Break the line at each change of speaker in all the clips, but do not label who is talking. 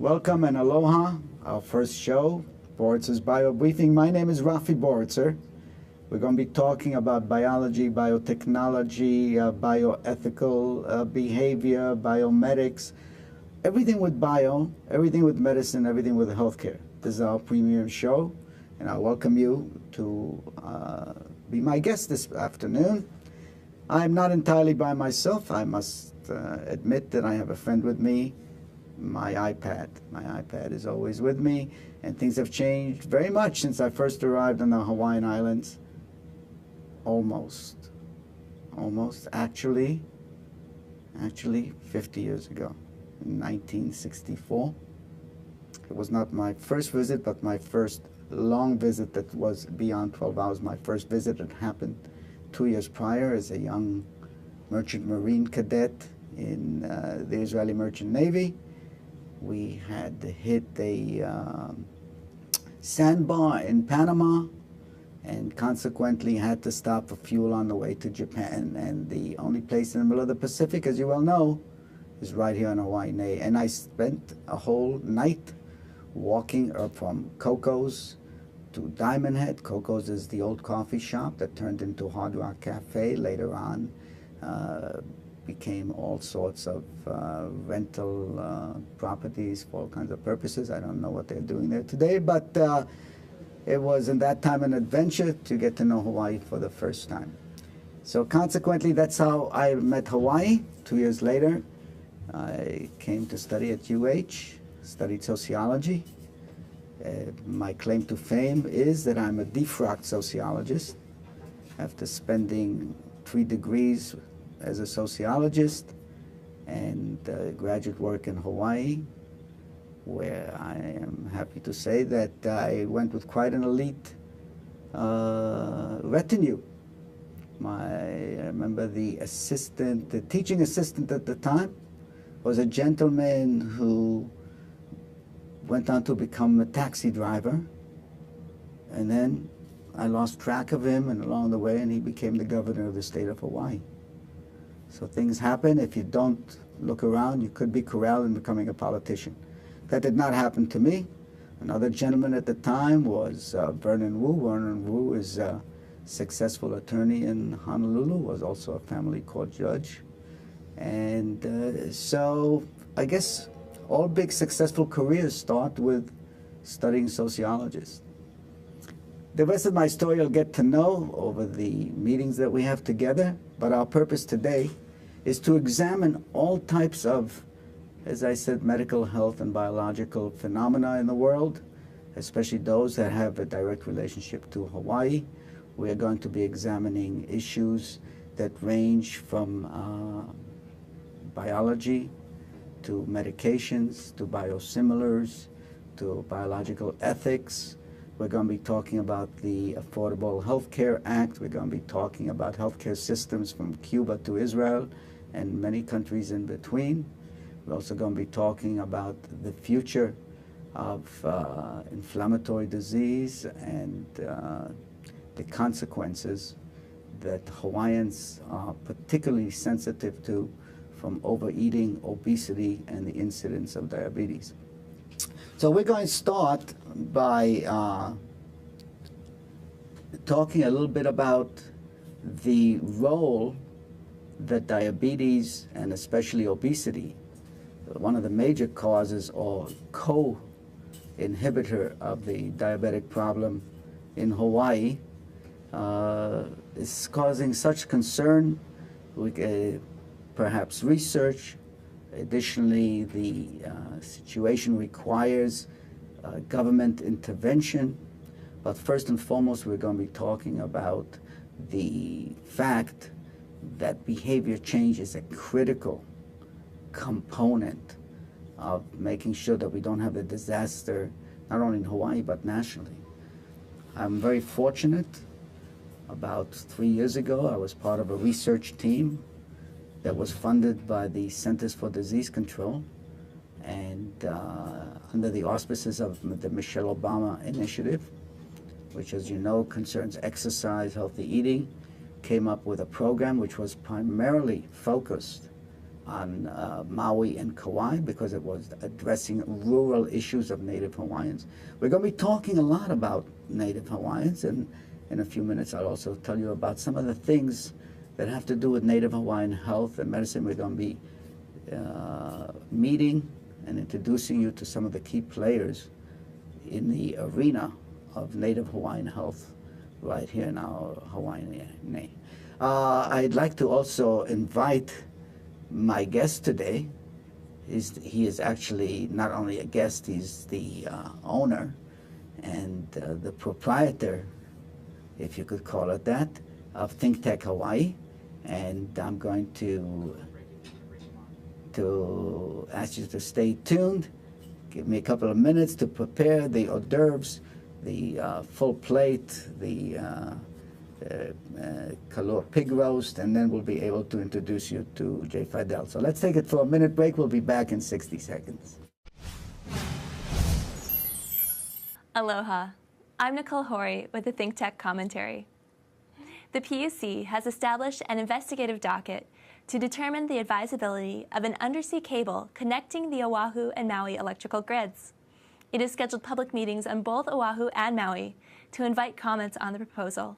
Welcome and aloha, our first show, Boritzer's Bio Briefing. My name is Rafi Boritzer. We're going to be talking about biology, biotechnology, bioethical behavior, biomedics, everything with bio, everything with medicine, everything with healthcare. This is our premium show, and I welcome you to be my guest this afternoon. I'm not entirely by myself. I must admit that I have a friend with me, my iPad. My iPad is always with me, and things have changed very much since I first arrived on the Hawaiian Islands. Almost, actually 50 years ago, in 1964. It was not my first visit, but my first long visit that was beyond 12 hours. My first visit had happened 2 years prior as a young merchant marine cadet in the Israeli Merchant Navy. We had hit a sandbar in Panama and consequently had to stop for fuel on the way to Japan. And the only place in the middle of the Pacific, as you well know, is right here on Hawaii. And I spent a whole night walking from Coco's to Diamond Head. Coco's is the old coffee shop that turned into Hard Rock Cafe later on. Became all sorts of rental properties for all kinds of purposes. I don't know what they're doing there today, but it was in that time an adventure to get to know Hawaii for the first time. So consequently, that's how I met Hawaii. 2 years later, I came to study at UH, studied sociology. My claim to fame is that I'm a defrocked sociologist. After spending 3 degrees as a sociologist and graduate work in Hawaii, where I am happy to say that I went with quite an elite retinue. I remember the teaching assistant at the time was a gentleman who went on to become a taxi driver, and then I lost track of him and along the way, and he became the governor of the state of Hawaii. So things happen. If you don't look around, you could be corralled in becoming a politician. That did not happen to me. Another gentleman at the time was Vernon Wu. Vernon Wu is a successful attorney in Honolulu, was also a family court judge. And so I guess all big successful careers start with studying sociologists. The rest of my story you'll get to know over the meetings that we have together, but our purpose today is to examine all types of, as I said, medical, health, and biological phenomena in the world, especially those that have a direct relationship to Hawaii. We are going to be examining issues that range from biology to medications, to biosimilars, to biological ethics. We're going to be talking about the Affordable Health Care Act. We're going to be talking about healthcare systems from Cuba to Israel and many countries in between. We're also going to be talking about the future of inflammatory disease and the consequences that Hawaiians are particularly sensitive to from overeating, obesity, and the incidence of diabetes. So we're going to start by talking a little bit about the role that diabetes and especially obesity, one of the major causes or co-inhibitor of the diabetic problem in Hawaii, is causing such concern. Perhaps research. Additionally, the situation requires government intervention. But first and foremost, we're going to be talking about the fact that behavior change is a critical component of making sure that we don't have a disaster, not only in Hawaii, but nationally. I'm very fortunate. About 3 years ago, I was part of a research team that was funded by the Centers for Disease Control and under the auspices of the Michelle Obama Initiative, which, as you know, concerns exercise, healthy eating, came up with a program which was primarily focused on Maui and Kauai because it was addressing rural issues of Native Hawaiians. We're going to be talking a lot about Native Hawaiians, and in a few minutes I'll also tell you about some of the things that have to do with Native Hawaiian health and medicine. We're going to be meeting and introducing you to some of the key players in the arena of Native Hawaiian health right here in our Hawaiian name. I'd like to also invite my guest today. He is actually not only a guest, he's the owner and the proprietor, if you could call it that, of Think Tech Hawaii. And I'm going to ask you to stay tuned. Give me a couple of minutes to prepare the hors d'oeuvres, the full plate, the Kalua pig roast, and then we'll be able to introduce you to Jay Fidel. So let's take it for a minute break. We'll be back in 60 seconds.
Aloha. I'm Nicole Horry with the Think Tech Commentary. The PUC has established an investigative docket to determine the advisability of an undersea cable connecting the Oahu and Maui electrical grids. It has scheduled public meetings on both Oahu and Maui to invite comments on the proposal.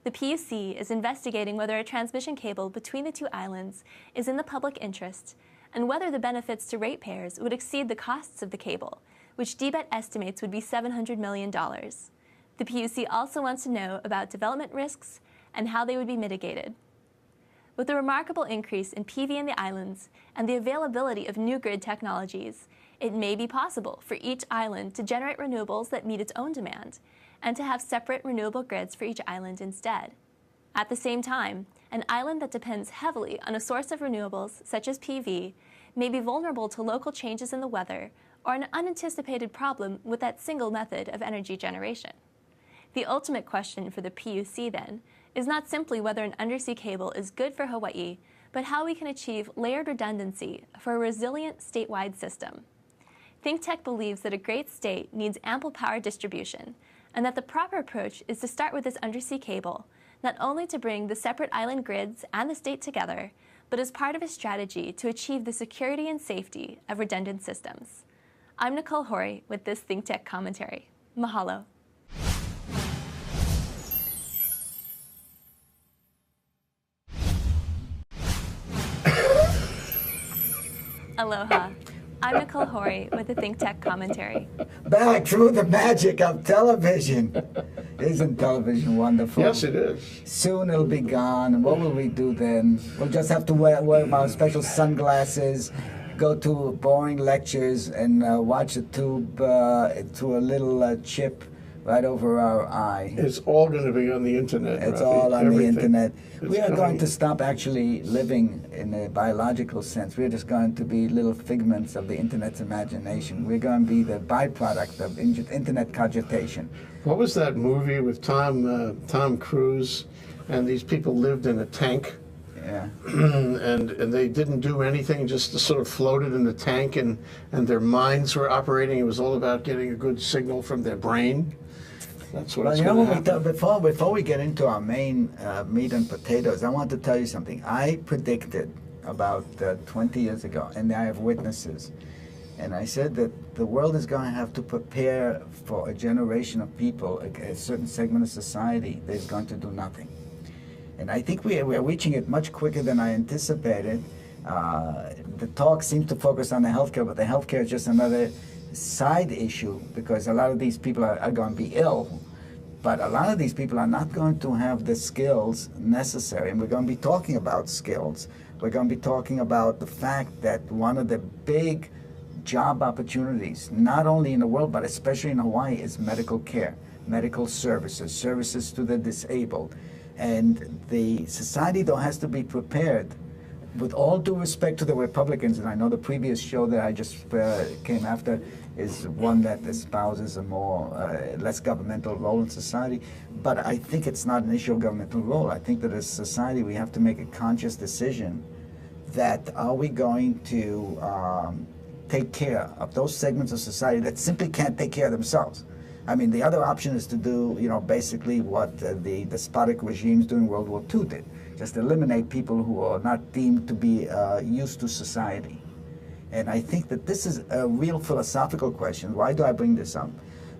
The PUC is investigating whether a transmission cable between the two islands is in the public interest and whether the benefits to ratepayers would exceed the costs of the cable, which DBET estimates would be $700 million. The PUC also wants to know about development risks and how they would be mitigated. With the remarkable increase in PV in the islands and the availability of new grid technologies, it may be possible for each island to generate renewables that meet its own demand and to have separate renewable grids for each island instead. At the same time, an island that depends heavily on a source of renewables, such as PV, may be vulnerable to local changes in the weather or an unanticipated problem with that single method of energy generation. The ultimate question for the PUC, then, is not simply whether an undersea cable is good for Hawaii, but how we can achieve layered redundancy for a resilient statewide system. ThinkTech believes that a great state needs ample power distribution, and that the proper approach is to start with this undersea cable, not only to bring the separate island grids and the state together, but as part of a strategy to achieve the security and safety of redundant systems. I'm Nicole Horry with this ThinkTech Commentary. Mahalo. Aloha. I'm Nicole Horry with the Think Tech Commentary.
Back through the magic of television. Isn't television wonderful?
Yes, it is.
Soon it'll be gone, and what will we do then? We'll just have to wear our special sunglasses, go to boring lectures, and watch a tube through a little chip right over our eye.
It's all going to be on the internet.
It's
Rafi.
all on
Everything.
the internet.
It's
We are going
coming.
to stop actually living in a biological sense. We're just going to be little figments of the internet's imagination. We're going to be the byproduct of internet cogitation.
What was that movie with Tom Cruise, and these people lived in a tank,
Yeah.
and they didn't do anything, just sort of floated in the tank, and their minds were operating. It was all about getting a good signal from their brain. That's what
Well,
it's
you know
going
what
to
we
happen.
before we get into our main meat and potatoes, I want to tell you something. I predicted about 20 years ago, and I have witnesses, and I said that the world is going to have to prepare for a generation of people, a certain segment of society that is going to do nothing. And I think we are reaching it much quicker than I anticipated. The talk seems to focus on the healthcare, but the healthcare is just another side issue because a lot of these people are going to be ill, but a lot of these people are not going to have the skills necessary. And we're going to be talking about skills. We're going to be talking about the fact that one of the big job opportunities, not only in the world, but especially in Hawaii, is medical care, medical services, services to the disabled. And the society, though, has to be prepared. With all due respect to the Republicans, and I know the previous show that I just came after is one that espouses a more less governmental role in society, but I think it's not an issue of governmental role. I think that as a society we have to make a conscious decision that are we going to take care of those segments of society that simply can't take care of themselves. I mean, the other option is to do, basically what the despotic regimes during World War II did. Just eliminate people who are not deemed to be used to society. And I think that this is a real philosophical question. Why do I bring this up?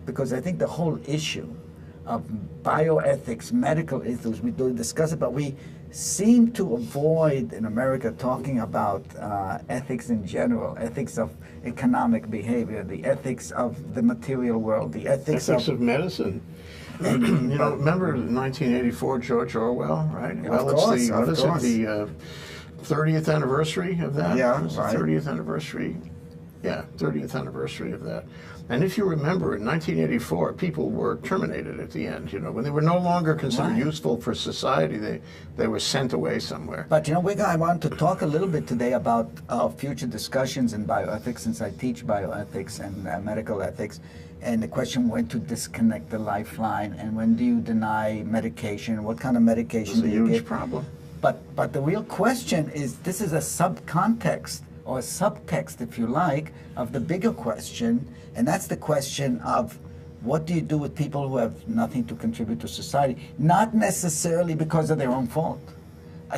Because I think the whole issue of bioethics, medical ethics, we do discuss it, but we seem to avoid in America talking about ethics in general, ethics of economic behavior, the ethics of the material world, the ethics
of medicine. And, remember 1984, George Orwell, right?
Yeah,
well,
of course,
it's the 30th anniversary of that?
Yeah,
right. 30th anniversary. Yeah, 30th anniversary of that. And if you remember, in 1984, people were terminated at the end. When they were no longer considered useful for society, they were sent away somewhere.
But I want to talk a little bit today about future discussions in bioethics, since I teach bioethics and medical ethics. And the question, when to disconnect the lifeline, and when do you deny medication? What kind of medication do you give?
It's a huge problem.
But the real question is, this is a subcontext, or a subtext, if you like, of the bigger question, and that's the question of what do you do with people who have nothing to contribute to society, not necessarily because of their own fault.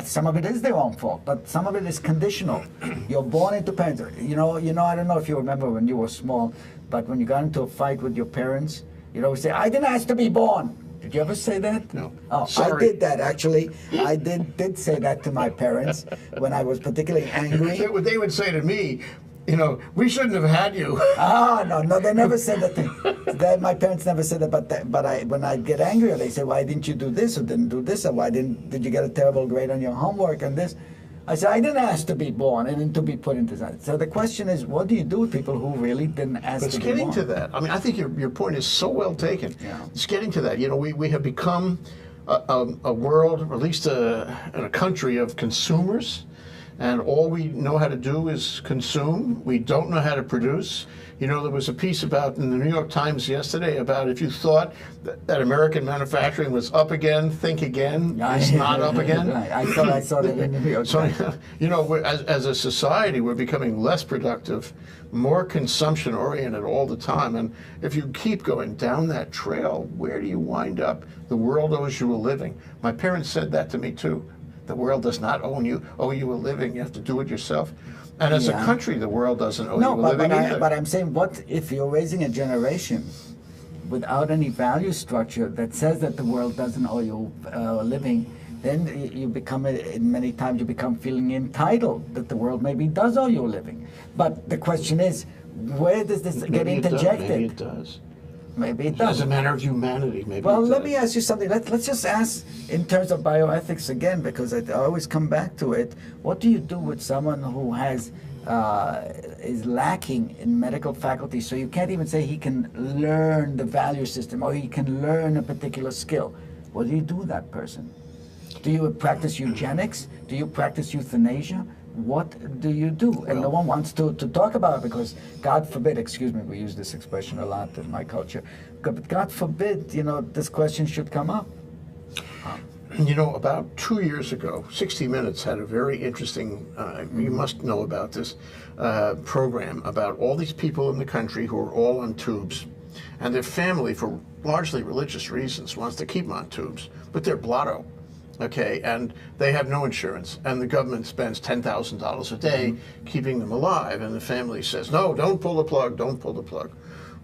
Some of it is their own fault, but some of it is conditional. You're born into parents. I don't know if you remember when you were small, but when you got into a fight with your parents, you'd always say, "I didn't ask to be born." Did you ever say that?
No.
Oh,
sorry.
I did that, actually. I did say that to my parents when I was particularly angry.
They would say to me, we shouldn't have had you.
No, they never said that thing. My parents never said that, but when I get angry, they say, "Why didn't you do this, or didn't do this, or why did you get a terrible grade on your homework and this?" I said, "I didn't ask to be born and to be put into that." So the question is, what do you do with people who really didn't ask to be born?
It's getting to that. I mean, I think your point is so well taken.
Yeah.
It's getting to that. We have become a world, or at least a country of consumers. And all we know how to do is consume. We don't know how to produce. There was a piece in the New York Times yesterday about if you thought that American manufacturing was up again, think again. It's not up again.
I saw that in the New York Times.
So, as a society, we're becoming less productive, more consumption-oriented all the time. And if you keep going down that trail, where do you wind up? The world owes you a living. My parents said that to me, too. The world does not owe you a living. You have to do it yourself. And as a country, the world doesn't owe you a living either.
But I'm saying, what if you're raising a generation without any value structure that says that the world doesn't owe you a living? Then you become, many times you become feeling entitled that the world maybe does owe you a living. But the question is, where does this get interjected?
Maybe it does.
Maybe it does.
As a matter of humanity, maybe.
Well, let me ask you something. Let's just ask in terms of bioethics again, because I always come back to it. What do you do with someone who is lacking in medical faculty, so you can't even say he can learn the value system or he can learn a particular skill? What do you do with that person? Do you practice eugenics? Do you practice euthanasia? What do you do? And no one wants to talk about it because, God forbid, excuse me, we use this expression a lot in my culture, but God forbid, this question should come up.
About 2 years ago, 60 Minutes had a very interesting, you must know about this, program about all these people in the country who are all on tubes. And their family, for largely religious reasons, wants to keep them on tubes, but they're blotto. Okay, and they have no insurance, and the government spends $10,000 a day keeping them alive, and the family says, "No, don't pull the plug, don't pull the plug."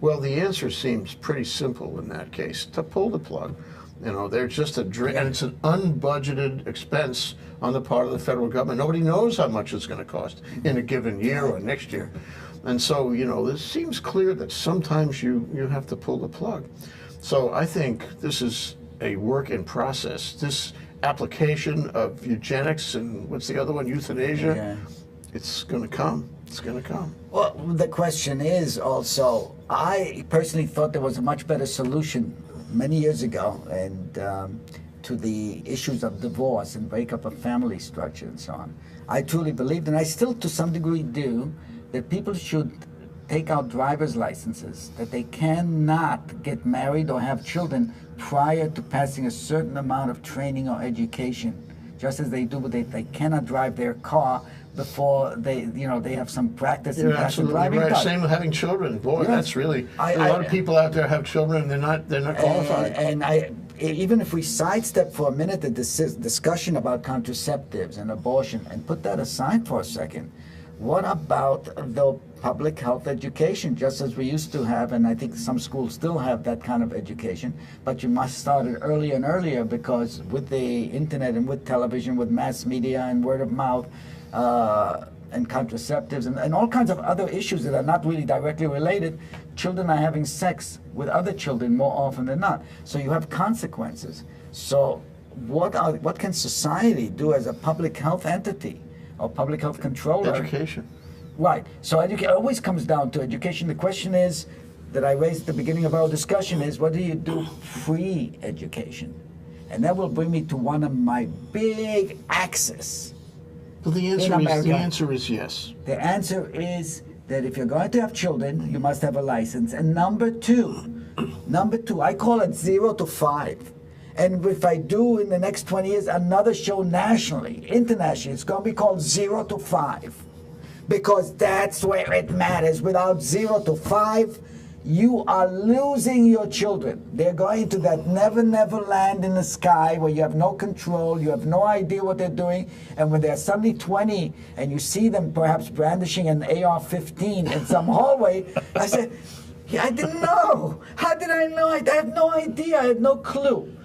Well, the answer seems pretty simple in that case, to pull the plug. They're just and it's an unbudgeted expense on the part of the federal government. Nobody knows how much it's going to cost in a given year or next year. And so, this seems clear that sometimes you have to pull the plug. So I think this is a work in process. This application of eugenics and what's the other one, euthanasia, it's going to come. It's going to come.
Well, the question is also, I personally thought there was a much better solution many years ago and to the issues of divorce and breakup of family structure and so on. I truly believed, and I still to some degree do, that people should take out driver's licenses, that they cannot get married or have children prior to passing a certain amount of training or education just as they do, they cannot drive their car before they have some practice in
You're absolutely
driving.
right. Same with having children. Boy,
Yes.
that's really a lot of people out there have children and they're not qualified.
Even if we sidestep for a minute the discussion about contraceptives and abortion and put that aside for a second, what about the public health education, just as we used to have, and I think some schools still have that kind of education, but you must start it earlier and earlier, because with the internet and with television, with mass media and word of mouth, and contraceptives and all kinds of other issues that are not really directly related, children are having sex with other children more often than not. So you have consequences. So what can society do as a public health entity or public health controller?
Education.
Right. So it always comes down to education. The question is, that I raised at the beginning of our discussion, is what do you do pre-education? And that will bring me to one of my big axes.
Well, the answer is yes.
The answer is that if you're going to have children, you must have a license. And number two, I call it 0 to 5. And if I do in the next 20 years another show nationally, internationally, it's going to be called 0 to 5. Because that's where it matters. Without 0 to 5, you are losing your children. They're going to that never land in the sky where you have no control, you have no idea what they're doing, and when they're suddenly 20 and you see them perhaps brandishing an AR-15 in some hallway, I said, yeah, I didn't know. How did I know? I have no idea. I had no clue.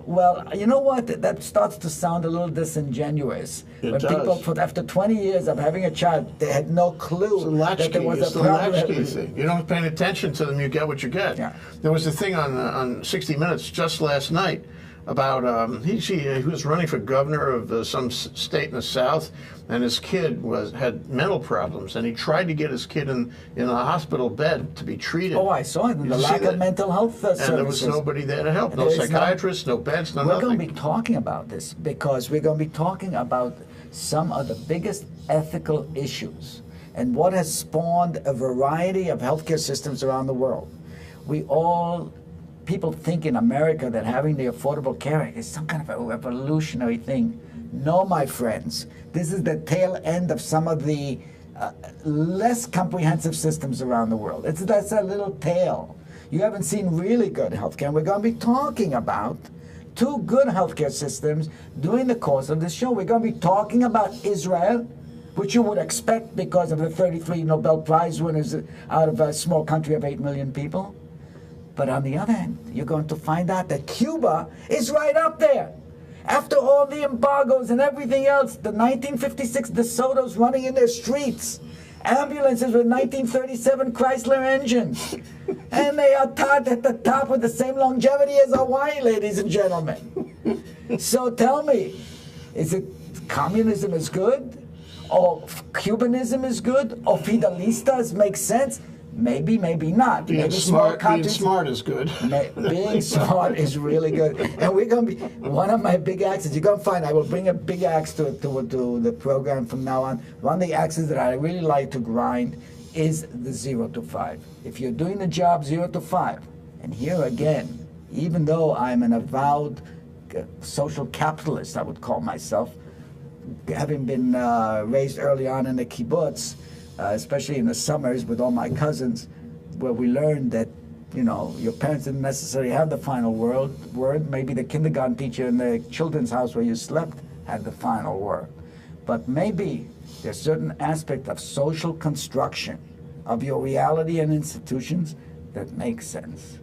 Well, you know what? That starts to sound a little disingenuous.
It does.
People, after 20 years of having a child, they had no clue that there was a problem.
It's the latchkey thing. You don't pay attention to them, you get what you get.
Yeah.
There was a thing on 60 Minutes just last night about he was running for governor of some state in the South, and his kid had mental problems, and he tried to get his kid in a hospital bed to be treated.
Oh, I saw it. The lack of mental health services.
And there was nobody there to help. No psychiatrists, no beds, no nothing.
We're going to be talking about this because we're going to be talking about some of the biggest ethical issues and what has spawned a variety of healthcare systems around the world. People think in America that having the Affordable Care Act is some kind of a revolutionary thing. No, my friends, this is the tail end of some of the less comprehensive systems around the world. That's a little tail. You haven't seen really good healthcare. And we're going to be talking about two good healthcare systems during the course of this show. We're going to be talking about Israel, which you would expect because of the 33 Nobel Prize winners out of a small country of 8 million people. But on the other hand, you're going to find out that Cuba is right up there. After all the embargoes and everything else, the 1956 DeSotos running in their streets, ambulances with 1937 Chrysler engines, and they are at the top with the same longevity as Hawaii, ladies and gentlemen. So tell me, is it communism is good, or Cubanism is good, or Fidelistas make sense? Maybe, maybe not.
Being smart is good.
Being smart is really good. And we're going to be, one of my big axes, you're going to find, I will bring a big axe to the program from now on. One of the axes that I really like to grind is the 0 to 5. If you're doing the job 0 to 5, and here again, even though I'm an avowed social capitalist, I would call myself, having been raised early on in the kibbutz, especially in the summers with all my cousins, where we learned that, your parents didn't necessarily have the final word. Maybe the kindergarten teacher in the children's house where you slept had the final word. But maybe there's certain aspect of social construction of your reality and institutions that makes sense.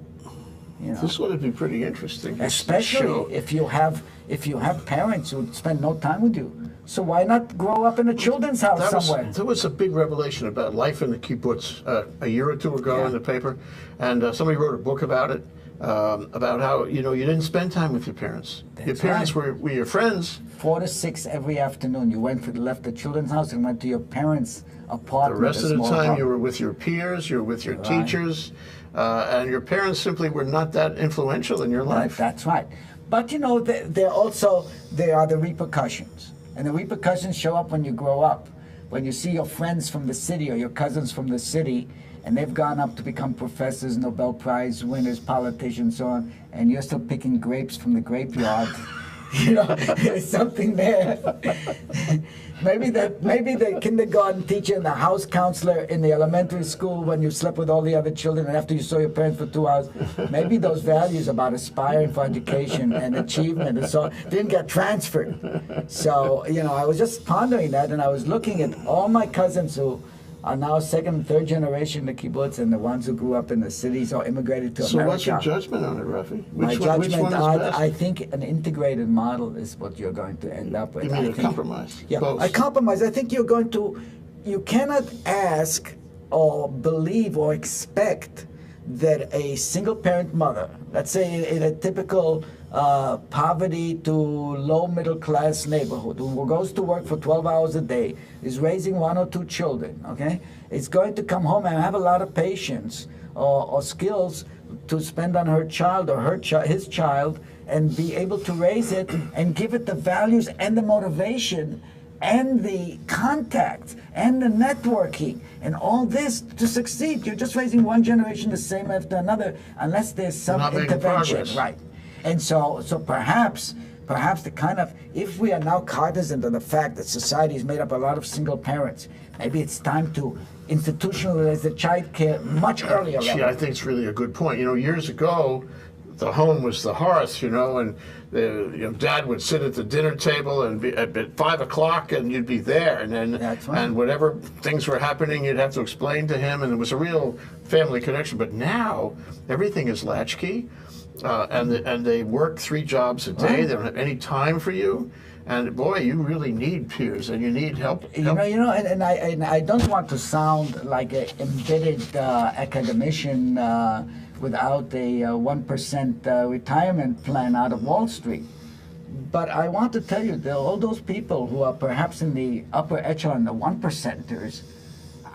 This would be pretty interesting.
Especially if you have parents who spend no time with you. So why not grow up in a children's house somewhere?
There was a big revelation about life in the kibbutz a year or two ago in the paper, and somebody wrote a book about it, about how you didn't spend time with your parents. Your parents were your friends.
4 to 6 every afternoon. You left the children's house and went to your parents' apartment.
The rest of the time you were with your peers, you were with your teachers, and your parents simply were not that influential in your life.
That's right. But there are the repercussions. And the repercussions show up when you grow up. When you see your friends from the city or your cousins from the city, and they've gone up to become professors, Nobel Prize winners, politicians, so on, and you're still picking grapes from the grapeyard. You know, there's something there. Maybe the kindergarten teacher and the house counselor in the elementary school when you slept with all the other children and after you saw your parents for 2 hours, maybe those values about aspiring for education and achievement and so on didn't get transferred. So, you know, I was just pondering that, and I was looking at all my cousins who are now second and third generation in the kibbutz, and the ones who grew up in the cities or immigrated to America.
So what's your judgment on it, Rafi?
My judgment
which one is best?
I think an integrated model is what you're going to end up with.
You mean
I
a
think,
compromise?
Yeah,
Both.
a compromise. I think you cannot ask or believe or expect that a single parent mother, let's say in a typical poverty to low middle class neighborhood, who goes to work for 12 hours a day, is raising 1 or 2 children, okay, is going to come home and have a lot of patience or skills to spend on her child or his child, and be able to raise it and give it the values and the motivation and the contacts and the networking and all this to succeed. You're just raising one generation the same after another unless there's some intervention, right? And so perhaps the kind of, if we are now cognizant of the fact that society is made up a lot of single parents, maybe it's time to institutionalize the child care much earlier.
Gee, I think it's really a good point. You know, years ago, the home was the hearth, you know, and Dad would sit at the dinner table and be at 5 o'clock, and you'd be there, and then and whatever things were happening, you'd have to explain to him, and it was a real family connection. But now everything is latchkey, and they work 3 jobs a day. They don't have any time for you. And boy, you really need peers, and you need help.
And I don't want to sound like an embedded academician without a 1% retirement plan out of Wall Street. But I want to tell you that all those people who are perhaps in the upper echelon, the 1%ers,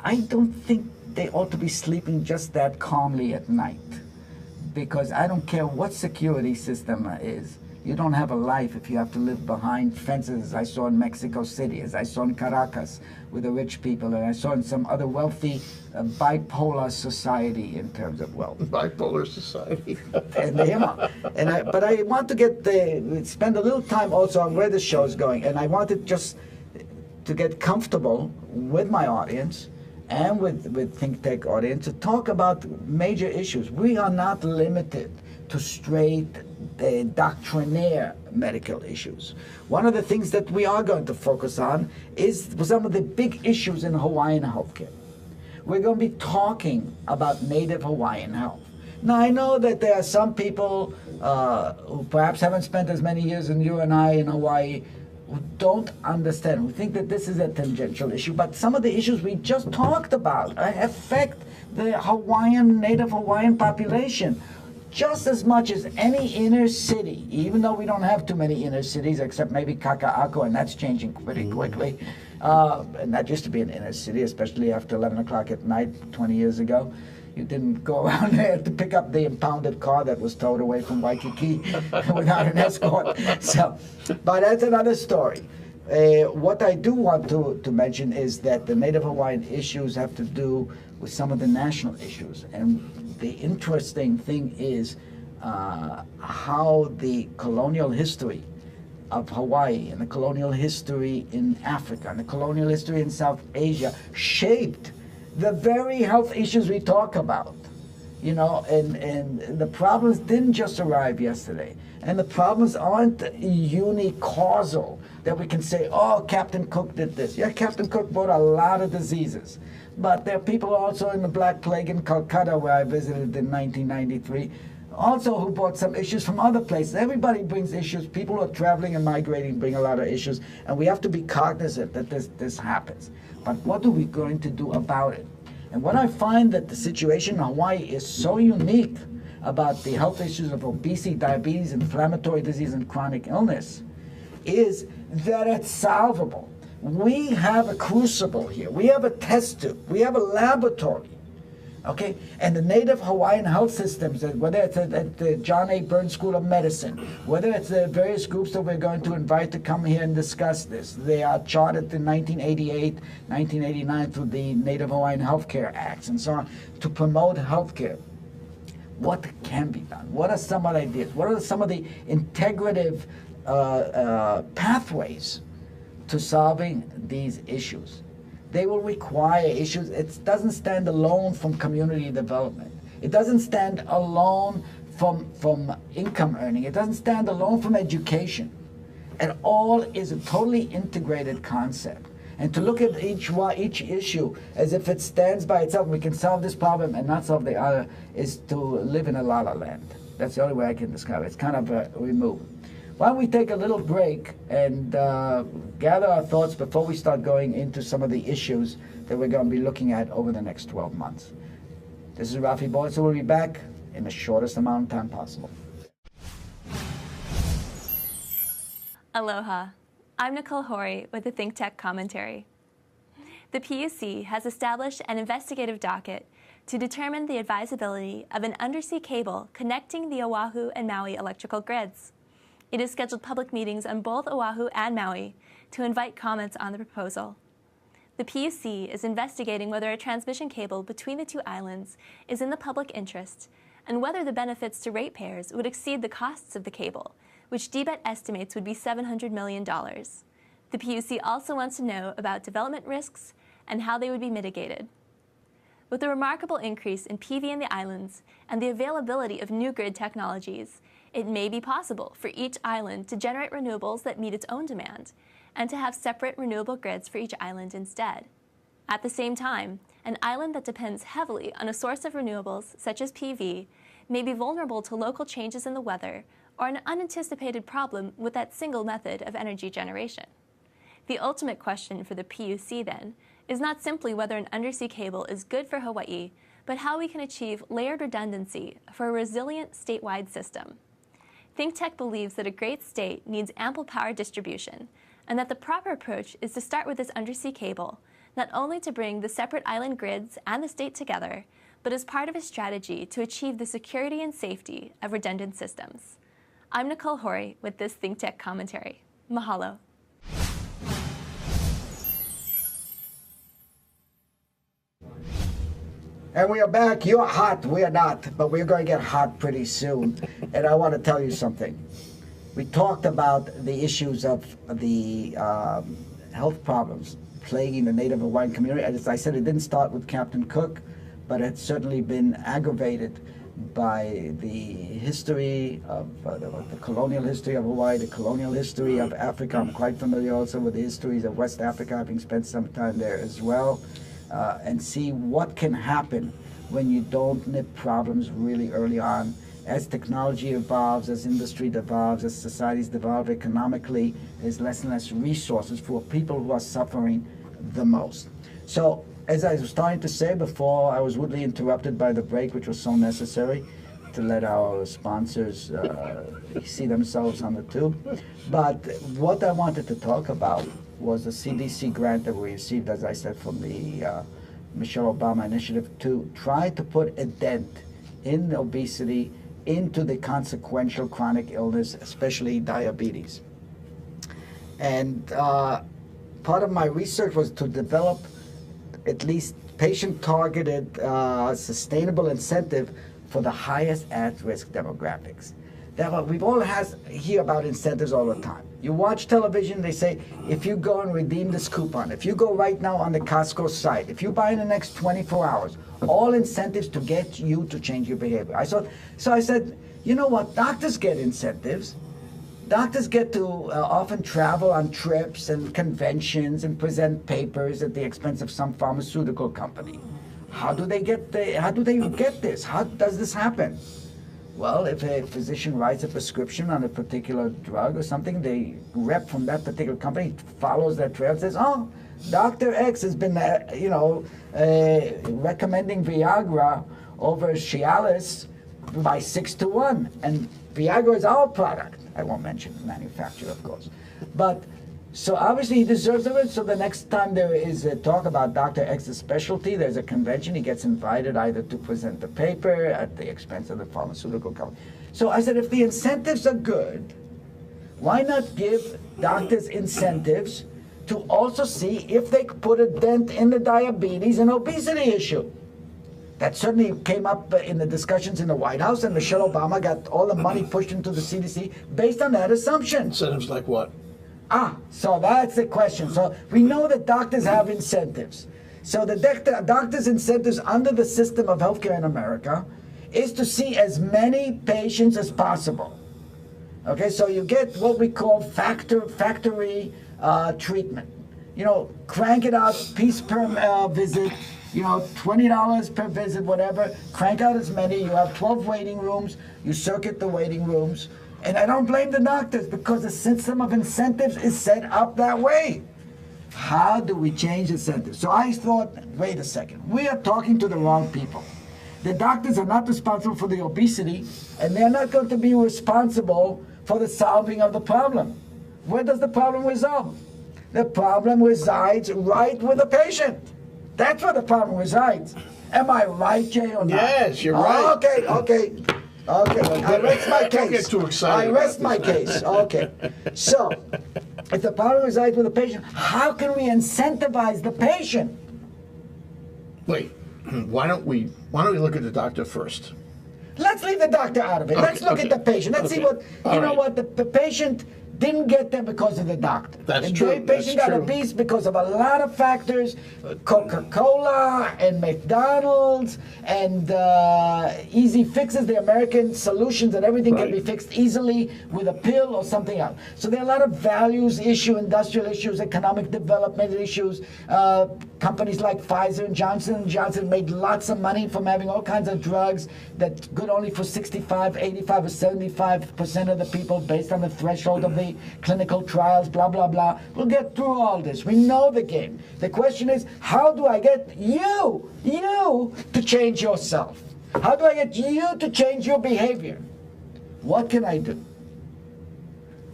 I don't think they ought to be sleeping just that calmly at night. Because I don't care what security system is. You don't have a life if you have to live behind fences, as I saw in Mexico City, as I saw in Caracas with the rich people, and I saw in some other wealthy bipolar society in terms of wealth.
Bipolar society.
But I want to spend a little time also on where the show is going, and I wanted just to get comfortable with my audience and with Think Tech audience to talk about major issues. We are not limited to straight doctrinaire medical issues. One of the things that we are going to focus on is some of the big issues in Hawaiian healthcare. We're going to be talking about native Hawaiian health. Now, I know that there are some people who perhaps haven't spent as many years as you and I in Hawaii who don't understand. We think that this is a tangential issue, but some of the issues we just talked about affect the native Hawaiian population just as much as any inner city, even though we don't have too many inner cities except maybe Kaka'ako, and that's changing pretty quickly. And that used to be an inner city, especially after 11 o'clock at night 20 years ago. You didn't go around there to pick up the impounded car that was towed away from Waikiki without an escort. But that's another story. What I do want to mention is that the Native Hawaiian issues have to do with some of the national issues. And the interesting thing is how the colonial history of Hawaii and the colonial history in Africa and the colonial history in South Asia shaped the very health issues we talk about. You know, and the problems didn't just arrive yesterday. And the problems aren't unicausal, that we can say, oh, Captain Cook did this. Yeah, Captain Cook brought a lot of diseases. But there are people also in the Black Plague in Kolkata, where I visited in 1993, also who brought some issues from other places. Everybody brings issues. People who are traveling and migrating bring a lot of issues. And we have to be cognizant that this happens. But what are we going to do about it? And what I find that the situation in Hawaii is so unique about the health issues of obesity, diabetes, inflammatory disease, and chronic illness is that it's solvable. We have a crucible here. We have a test tube. We have a laboratory. Okay? And the native Hawaiian health systems, whether it's at the John A. Burns School of Medicine, whether it's the various groups that we're going to invite to come here and discuss this, they are chartered in 1988, 1989 through the Native Hawaiian Healthcare Acts and so on to promote healthcare. What can be done? What are some of the ideas? What are some of the integrative pathways to solving these issues. They will require issues. It doesn't stand alone from community development. It doesn't stand alone from income earning. It doesn't stand alone from education. It all is a totally integrated concept. And to look at each issue as if it stands by itself, we can solve this problem and not solve the other, is to live in a la-la land. That's the only way I can describe it. It's kind of a remove. Why don't we take a little break and gather our thoughts before we start going into some of the issues that we're going to be looking at over the next 12 months. This is Rafi Boritzer. We'll be back in the shortest amount of time possible.
Aloha. I'm Nicole Horry with the Think Tech Commentary. The PUC has established an investigative docket to determine the advisability of an undersea cable connecting the Oahu and Maui electrical grids. It has scheduled public meetings on both Oahu and Maui to invite comments on the proposal. The PUC is investigating whether a transmission cable between the two islands is in the public interest and whether the benefits to ratepayers would exceed the costs of the cable, which DBET estimates would be $700 million. The PUC also wants to know about development risks and how they would be mitigated. With the remarkable increase in PV in the islands and the availability of new grid technologies, it may be possible for each island to generate renewables that meet its own demand and to have separate renewable grids for each island instead. At the same time, an island that depends heavily on a source of renewables, such as PV, may be vulnerable to local changes in the weather or an unanticipated problem with that single method of energy generation. The ultimate question for the PUC, then, is not simply whether an undersea cable is good for Hawaii, but how we can achieve layered redundancy for a resilient statewide system. ThinkTech believes that a great state needs ample power distribution, and that the proper approach is to start with this undersea cable, not only to bring the separate island grids and the state together, but as part of a strategy to achieve the security and safety of redundant systems. I'm Nicole Horry with this ThinkTech Commentary. Mahalo.
And we are back. You're hot. We are not, but we're going to get hot pretty soon. And I want to tell you something. We talked about the issues of the health problems plaguing the Native Hawaiian community. As I said, it didn't start with Captain Cook, but it's certainly been aggravated by the history of the colonial history of Hawaii, the colonial history of Africa. I'm quite familiar also with the histories of West Africa, having spent some time there as well. And see what can happen when you don't nip problems really early on. As technology evolves, as industry evolves, as societies develop economically, there's less and less resources for people who are suffering the most. So, as I was starting to say before, I was rudely interrupted by the break, which was so necessary to let our sponsors see themselves on the tube. But what I wanted to talk about was a CDC grant that we received, as I said, from the Michelle Obama initiative to try to put a dent in obesity, into the consequential chronic illness, especially diabetes. And part of my research was to develop at least patient-targeted, sustainable incentive for the highest at-risk demographics. We've all hear about incentives all the time. You watch television, they say, if you go and redeem this coupon, if you go right now on the Costco site, if you buy in the next 24 hours, all incentives to get you to change your behavior. So I said, you know what, doctors get incentives. Doctors get to often travel on trips and conventions and present papers at the expense of some pharmaceutical company. How do they get this? How does this happen? Well, if a physician writes a prescription on a particular drug or something, the rep from that particular company follows that trail and says, oh, Dr. X has been, recommending Viagra over Cialis by 6-1. And Viagra is our product. I won't mention the manufacturer, of course. But so obviously he deserves it. So the next time there is a talk about Dr. X's specialty, there's a convention, he gets invited either to present the paper at the expense of the pharmaceutical company. So I said, if the incentives are good, why not give doctors incentives to also see if they could put a dent in the diabetes and obesity issue? That certainly came up in the discussions in the White House, and Michelle Obama got all the money pushed into the CDC based on that assumption.
Incentives like what?
So that's the question. So we know that doctors have incentives. So the doctors' incentives under the system of healthcare in America is to see as many patients as possible. Okay, so you get what we call factory treatment. You know, crank it out, piece per visit, you know, $20 per visit, whatever. Crank out as many. You have 12 waiting rooms. You circuit the waiting rooms. And I don't blame the doctors because the system of incentives is set up that way. How do we change incentives? So I thought, wait a second, we are talking to the wrong people. The doctors are not responsible for the obesity, and they're not going to be responsible for the solving of the problem. Where does the problem reside? The problem resides right with the patient. That's where the problem resides. Am I right, Jay, or not?
Yes, you're right.
Okay. I rest my case.
Don't get too excited.
I rest my case. Okay. So, if the problem resides with the patient, how can we incentivize the patient?
Wait, why don't we look at the doctor first?
Let's leave the doctor out of it. Let's look at the patient. Let's see what, what, the patient didn't get there because of the doctor.
That's true.
The patient got obese because of a lot of factors, Coca-Cola and McDonald's and easy fixes, the American solutions that everything can be fixed easily with a pill or something else. So there are a lot of values issue, industrial issues, economic development issues. Companies like Pfizer and Johnson & Johnson made lots of money from having all kinds of drugs that's good only for 65, 85, or 75% of the people based on the threshold of the clinical trials, blah, blah, blah. We'll get through all this. We know the game. The question is, how do I get you to change yourself? How do I get you to change your behavior? What can I do?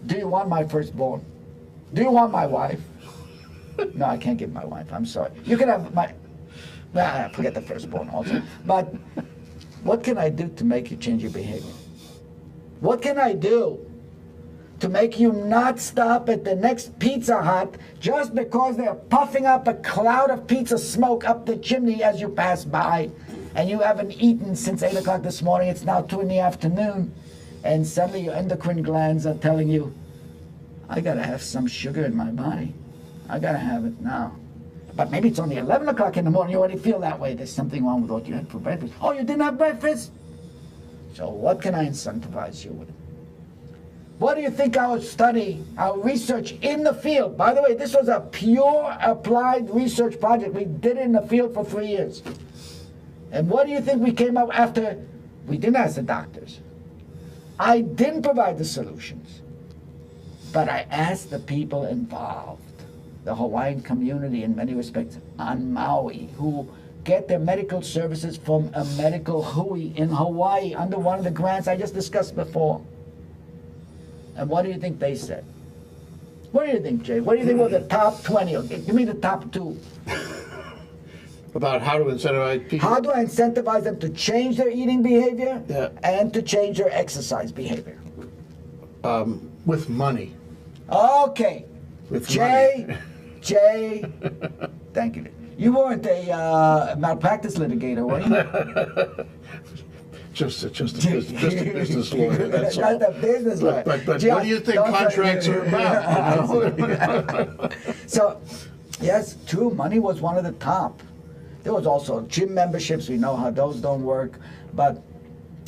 Do you want my firstborn? Do you want my wife? No, I can't give my wife. I'm sorry. You can have my... forget the firstborn also. But what can I do to make you change your behavior? What can I do to make you not stop at the next Pizza Hut just because they're puffing up a cloud of pizza smoke up the chimney as you pass by, and you haven't eaten since 8 o'clock this morning, it's now 2 in the afternoon, and suddenly your endocrine glands are telling you, I gotta have some sugar in my body. I gotta have it now. But maybe it's only 11 o'clock in the morning, you already feel that way. There's something wrong with what you had for breakfast. Oh, you didn't have breakfast? So what can I incentivize you with? What do you think our study, our research in the field, by the way, this was a pure applied research project. We did it in the field for 3 years. And what do you think we came up after? We didn't ask the doctors. I didn't provide the solutions. But I asked the people involved, the Hawaiian community in many respects on Maui, who get their medical services from a medical hui in Hawaii under one of the grants I just discussed before. And what do you think they said? What do you think, Jay? What do you think were the top 20? Okay, give me the top 2.
About how to incentivize people?
How do I incentivize them to change their eating behavior and to change their exercise behavior?
With money.
Okay.
With
Jay,
money.
Jay, thank you. You weren't a malpractice litigator, were you?
Just a business lawyer, that's all.
Not a business lawyer.
But what do you think contracts are about? You know?
So, yes, true, money was one of the top. There was also gym memberships, we know how those don't work, but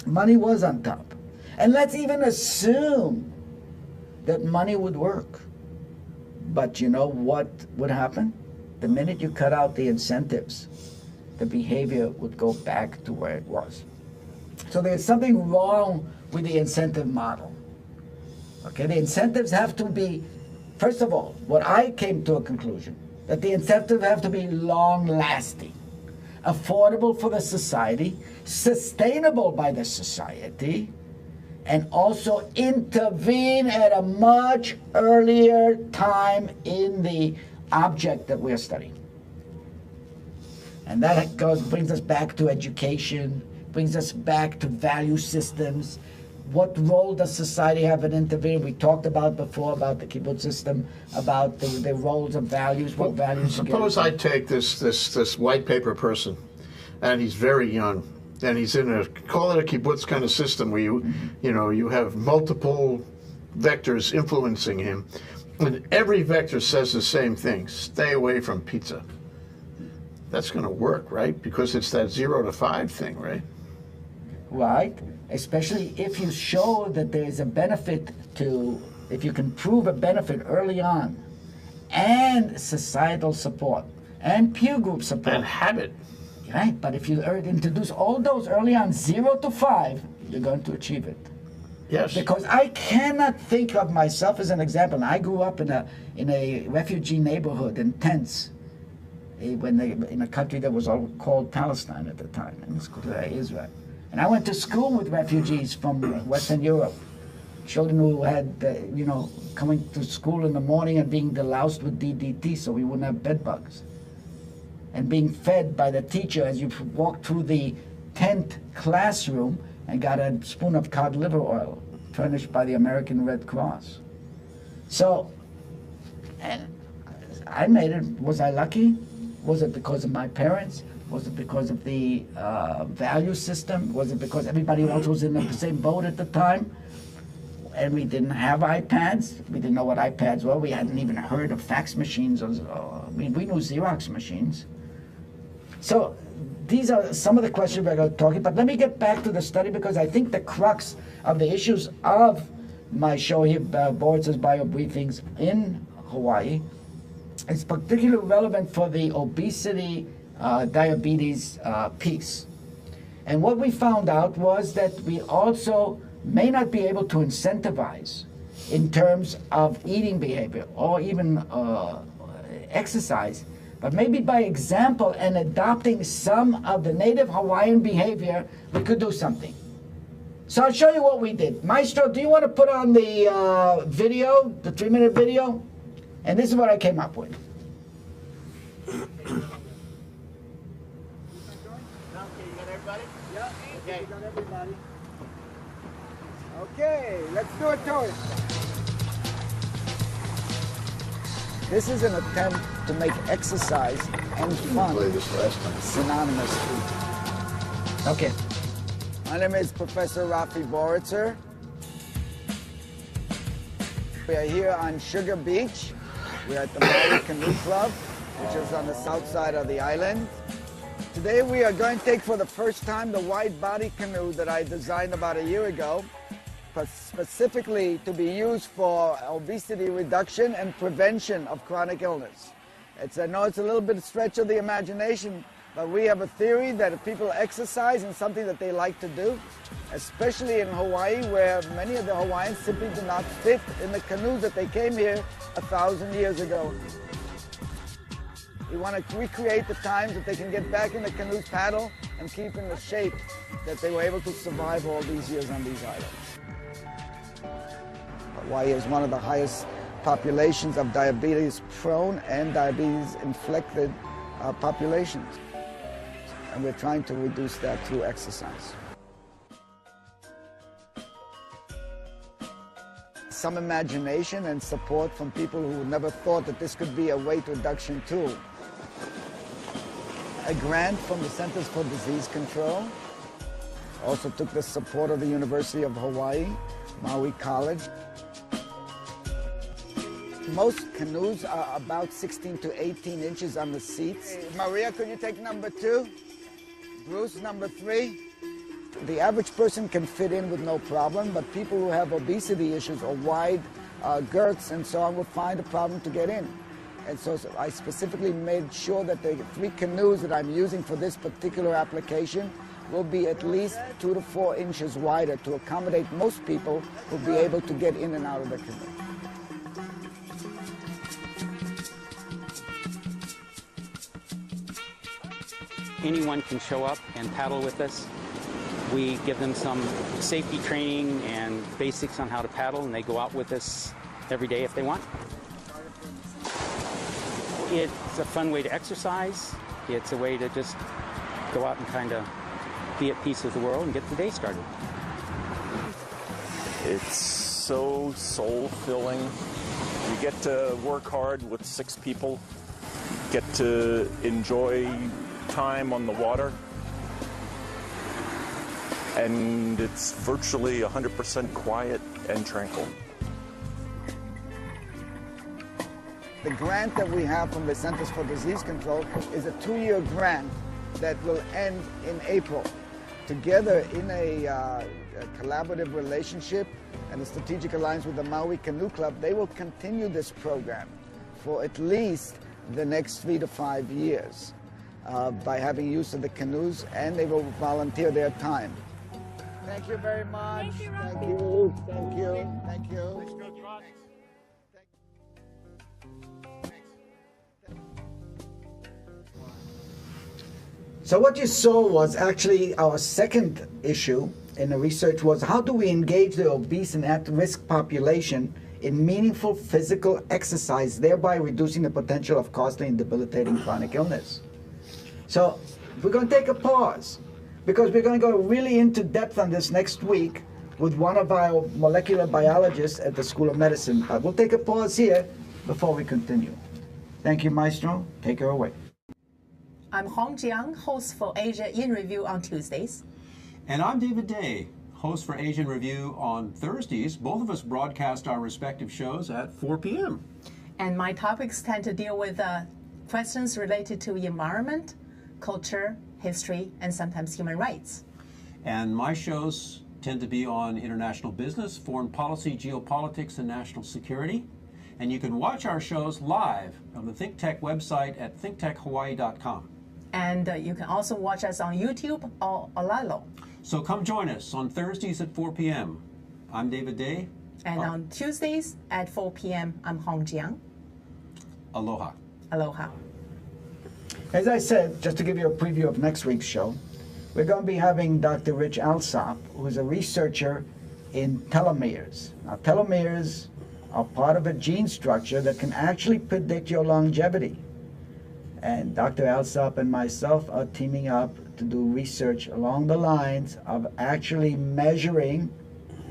money was on top. And let's even assume that money would work. But you know what would happen? The minute you cut out the incentives, the behavior would go back to where it was. So there's something wrong with the incentive model. Okay, the incentives have to be, first of all, what I came to a conclusion, that the incentives have to be long-lasting, affordable for the society, sustainable by the society, and also intervene at a much earlier time in the object that we're studying. And that brings us back to education, brings us back to value systems. What role does society have in intervening? We talked about before about the kibbutz system, about the roles of values, what values.
Suppose I take this white paper person, and he's very young. And he's in a, call it a kibbutz kind of system where you have multiple vectors influencing him. And every vector says the same thing: stay away from pizza. That's going to work, right? Because it's that 0 to 5 thing, right?
Right, especially if you show that there is a benefit to, if you can prove a benefit early on, and societal support, and peer group support.
And habit.
Right, but if you introduce all those early on, 0 to 5, you're going to achieve it.
Yes.
Because I cannot think of myself as an example. I grew up in a refugee neighborhood in tents, in a country that was all called Palestine at the time, and it's called Israel. And I went to school with refugees from Western Europe, children who had, coming to school in the morning and being deloused with DDT so we wouldn't have bed bugs, and being fed by the teacher as you walked through the tent classroom and got a spoon of cod liver oil furnished by the American Red Cross. So, and I made it. Was I lucky? Was it because of my parents? Was it because of the value system? Was it because everybody else was in the same boat at the time? And we didn't have iPads. We didn't know what iPads were. We hadn't even heard of fax machines. I mean, we knew Xerox machines. So these are some of the questions we're going to talk about. But let me get back to the study, because I think the crux of the issues of my show here, Boritzer's Bio Briefings in Hawaii, is particularly relevant for the obesity, diabetes piece. And what we found out was that we also may not be able to incentivize in terms of eating behavior or even exercise, but maybe by example and adopting some of the native Hawaiian behavior, we could do something. So I'll show you what we did. Maestro, do you want to put on the video, the 3-minute video? And this is what I came up with.
Okay, you got everybody? Yeah. Okay. You got everybody. Okay, let's do it to it.
This is an attempt to make exercise and fun
Play this last time.
synonymous. Okay.
My name is Professor Rafi Boritzer. We are here on Sugar Beach. We're at the Maui Canoe Club, which is on the south side of the island. Today we are going to take for the first time the wide body canoe that I designed about a year ago, specifically to be used for obesity reduction and prevention of chronic illness. I know it's a little bit of stretch of the imagination, but we have a theory that if people exercise and something that they like to do, especially in Hawaii, where many of the Hawaiians simply do not fit in the canoes that they came here 1,000 years ago. We want to recreate the times that they can get back in the canoes, paddle, and keep in the shape that they were able to survive all these years on these islands. Hawaii is one of the highest populations of diabetes-prone and diabetes-inflicted populations. And we're trying to reduce that through exercise. Some imagination and support from people who never thought that this could be a weight reduction tool. A grant from the Centers for Disease Control. Also took the support of the University of Hawaii, Maui College. Most canoes are about 16 to 18 inches on the seats. Hey, Maria, could you take number 2? Bruce, number 3? The average person can fit in with no problem, but people who have obesity issues or wide girths and so on will find a problem to get in. And so I specifically made sure that the 3 canoes that I'm using for this particular application will be at least 2 to 4 inches wider to accommodate most people who will be able to get in and out of the canoe.
Anyone can show up and paddle with us. We give them some safety training and basics on how to paddle, and they go out with us every day if they want. It's a fun way to exercise. It's a way to just go out and kind of be at peace with the world and get the day started.
It's so soul-filling. You get to work hard with 6 people, get to enjoy time on the water, and it's virtually 100% quiet and tranquil.
The grant that we have from the Centers for Disease Control is a 2-year grant that will end in April. Together in a collaborative relationship and a strategic alliance with the Maui Canoe Club, they will continue this program for at least the next 3 to 5 years by having use of the canoes, and they will volunteer their time. Thank you very much.
Thank you, Rafi.
Thank you. Thank you. Thank you.
So what you saw was actually our second issue in the research was how do we engage the obese and at-risk population in meaningful physical exercise, thereby reducing the potential of costly and debilitating chronic illness. So we're going to take a pause because we're going to go really into depth on this next week with one of our molecular biologists at the School of Medicine. We'll take a pause here before we continue. Thank you, Maestro. Take her away.
I'm Hong Jiang, host for Asia in Review on Tuesdays.
And I'm David Day, host for Asian Review on Thursdays. Both of us broadcast our respective shows at 4 p.m.
And my topics tend to deal with questions related to environment, culture, history, and sometimes human rights.
And my shows tend to be on international business, foreign policy, geopolitics, and national security. And you can watch our shows live on the ThinkTech website at thinktechhawaii.com.
And you can also watch us on YouTube or Olalo.
So come join us on Thursdays at 4 p.m. I'm David Day.
And on Tuesdays at 4 p.m., I'm Hong Jiang.
Aloha.
Aloha.
As I said, just to give you a preview of next week's show, we're going to be having Dr. Rich Alsop, who's a researcher in telomeres. Now, telomeres are part of a gene structure that can actually predict your longevity. And Dr. Alsop and myself are teaming up to do research along the lines of actually measuring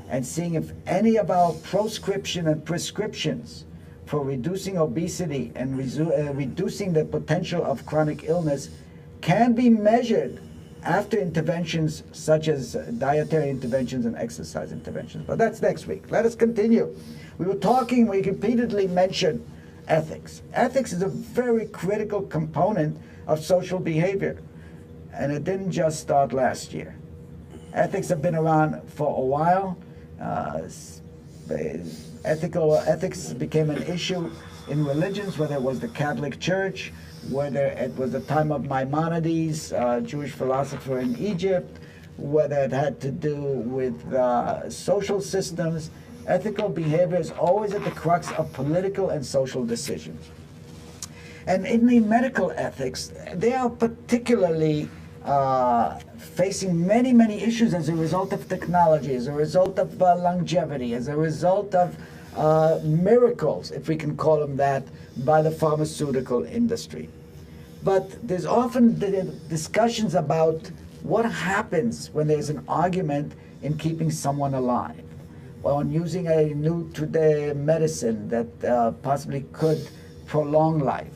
and seeing if any of our proscription and prescriptions for reducing obesity and reducing the potential of chronic illness can be measured after interventions such as dietary interventions and exercise interventions. But that's next week. Let us continue. We repeatedly mentioned ethics. Ethics is a very critical component of social behavior, and it didn't just start last year. Ethics have been around for a while. Ethics became an issue in religions, whether it was the Catholic Church, whether it was the time of Maimonides, Jewish philosopher in Egypt, whether it had to do with social systems. Ethical behavior is always at the crux of political and social decisions. And in the medical ethics, they are particularly facing many, many issues as a result of technology, as a result of longevity, as a result of miracles, if we can call them that, by the pharmaceutical industry. But there's often discussions about what happens when there's an argument in keeping someone alive, or on using a new today medicine that possibly could prolong life.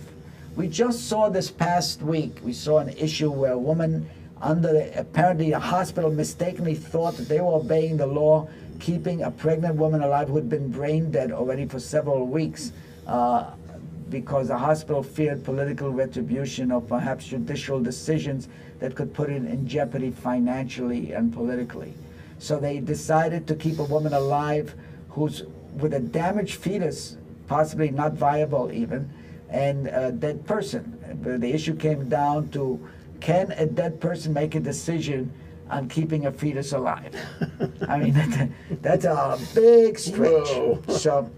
We just saw this past week, we saw an issue where a woman apparently a hospital mistakenly thought that they were obeying the law, keeping a pregnant woman alive who had been brain dead already for several weeks because the hospital feared political retribution or perhaps judicial decisions that could put it in jeopardy financially and politically. So they decided to keep a woman alive who's with a damaged fetus, possibly not viable even, and a dead person. The issue came down to, can a dead person make a decision on keeping a fetus alive? I mean, that's a big stretch. So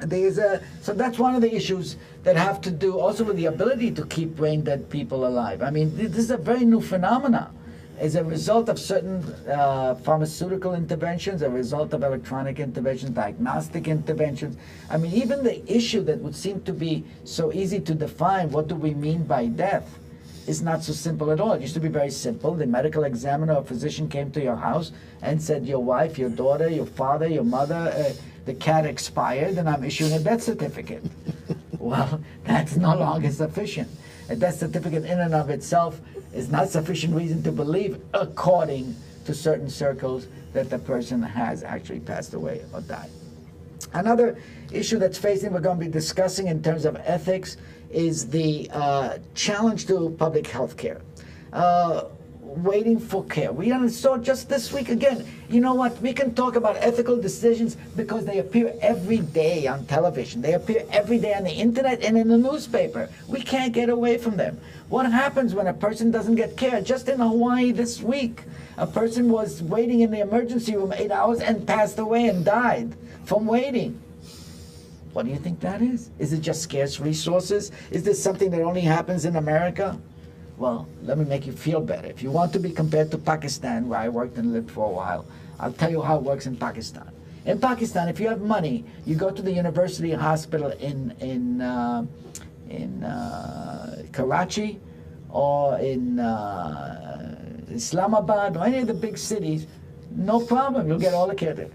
that's one of the issues that have to do also with the ability to keep brain dead people alive. I mean, this is a very new phenomenon as a result of certain pharmaceutical interventions, a result of electronic interventions, diagnostic interventions. I mean, even the issue that would seem to be so easy to define, what do we mean by death, is not so simple at all. It used to be very simple. The medical examiner or physician came to your house and said, your wife, your daughter, your father, your mother, the cat expired, and I'm issuing a death certificate. Well, that's no longer sufficient. A death certificate in and of itself is not sufficient reason to believe, according to certain circles that the person has actually passed away or died. Another issue that's facing, we're going to be discussing in terms of ethics, is the challenge to public health care. Waiting for care. We saw just this week again. You know what? We can talk about ethical decisions because they appear every day on television. They appear every day on the internet and in the newspaper. We can't get away from them. What happens when a person doesn't get care? Just in Hawaii this week, a person was waiting in the emergency room 8 hours and passed away and died from waiting. What do you think that is? Is it just scarce resources? Is this something that only happens in America? Well, let me make you feel better. If you want to be compared to Pakistan, where I worked and lived for a while, I'll tell you how it works in Pakistan. In Pakistan, if you have money, you go to the university hospital in Karachi or in Islamabad or any of the big cities, no problem, you'll get all the care there.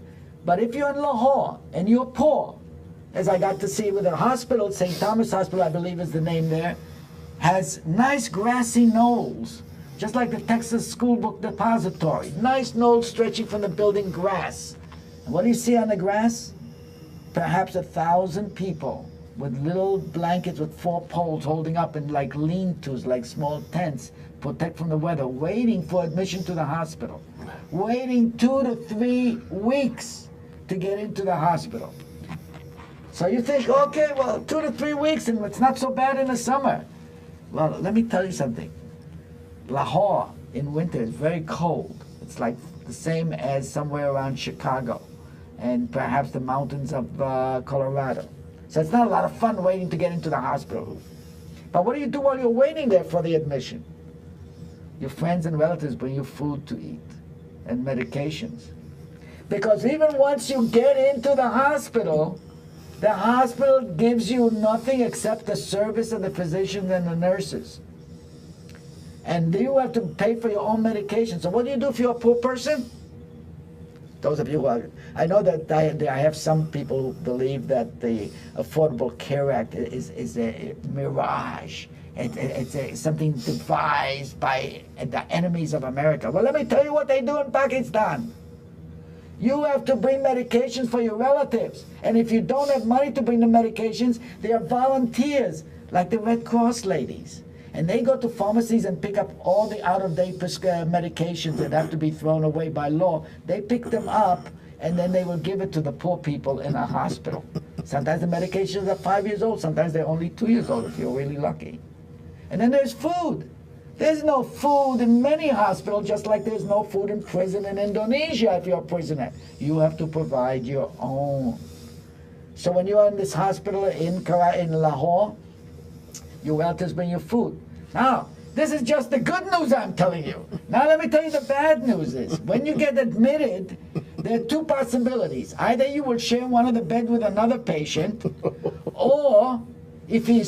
But if you're in Lahore and you're poor, as I got to see with a hospital, St. Thomas Hospital, I believe is the name there, has nice grassy knolls, just like the Texas School Book Depository. Nice knolls stretching from the building, grass. And what do you see on the grass? Perhaps 1,000 people with little blankets with 4 poles holding up in like lean-tos, like small tents, protect from the weather, waiting for admission to the hospital. Waiting 2 to 3 weeks to get into the hospital. So you think, okay, well, 2 to 3 weeks and it's not so bad in the summer. Well, let me tell you something. Lahore in winter is very cold. It's like the same as somewhere around Chicago and perhaps the mountains of Colorado. So it's not a lot of fun waiting to get into the hospital. But what do you do while you're waiting there for the admission? Your friends and relatives bring you food to eat and medications. Because even once you get into the hospital gives you nothing except the service of the physicians and the nurses. And you have to pay for your own medication. So what do you do if you're a poor person? Those of you who are, I know that I have some people who believe that the Affordable Care Act is a mirage. It's something devised by the enemies of America. Well, let me tell you what they do in Pakistan. You have to bring medications for your relatives. And if you don't have money to bring the medications, there are volunteers, like the Red Cross ladies. And they go to pharmacies and pick up all the out-of-date medications that have to be thrown away by law. They pick them up, and then they will give it to the poor people in a hospital. Sometimes the medications are 5 years old. Sometimes they're only 2 years old if you're really lucky. And then there's food. There's no food in many hospitals, just like there's no food in prison in Indonesia if you're a prisoner. You have to provide your own. So when you're in this hospital in Lahore, your relatives bring you food. Now, this is just the good news I'm telling you. Now let me tell you the bad news is, when you get admitted, there are 2 possibilities. Either you will share one of the beds with another patient, or if he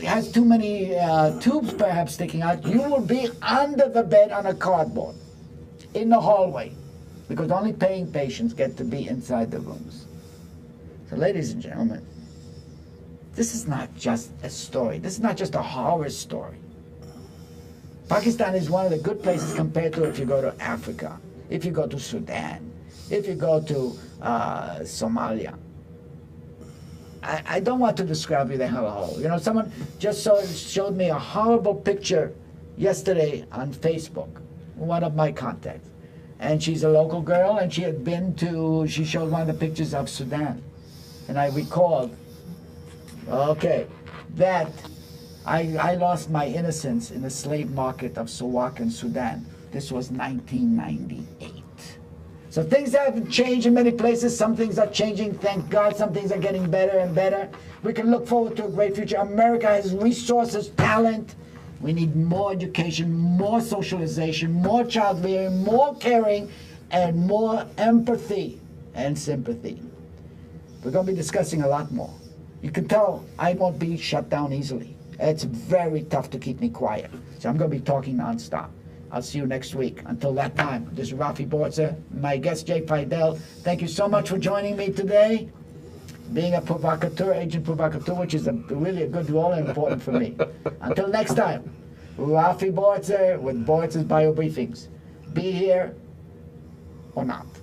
has too many tubes perhaps sticking out, you will be under the bed on a cardboard in the hallway, because only paying patients get to be inside the rooms. So ladies and gentlemen, this is not just a story. This is not just a horror story. Pakistan is one of the good places compared to if you go to Africa, if you go to Sudan, if you go to Somalia. I don't want to describe you the hellhole. You know, someone just showed me a horrible picture yesterday on Facebook, one of my contacts. And she's a local girl, and she had been to, she showed one of the pictures of Sudan. And I recalled, okay, that I lost my innocence in the slave market of Sawak in Sudan. This was 1998. So things have changed in many places. Some things are changing, thank God. Some things are getting better and better. We can look forward to a great future. America has resources, talent. We need more education, more socialization, more child rearing, more caring, and more empathy and sympathy. We're going to be discussing a lot more. You can tell I won't be shut down easily. It's very tough to keep me quiet. So I'm going to be talking nonstop. I'll see you next week. Until that time, this is Rafi Boritzer, my guest Jay Fidel. Thank you so much for joining me today. Being a provocateur, agent provocateur, which is really a good role and important for me. Until next time, Rafi Boritzer with Boritzer's Bio Briefings. Be here,
or not.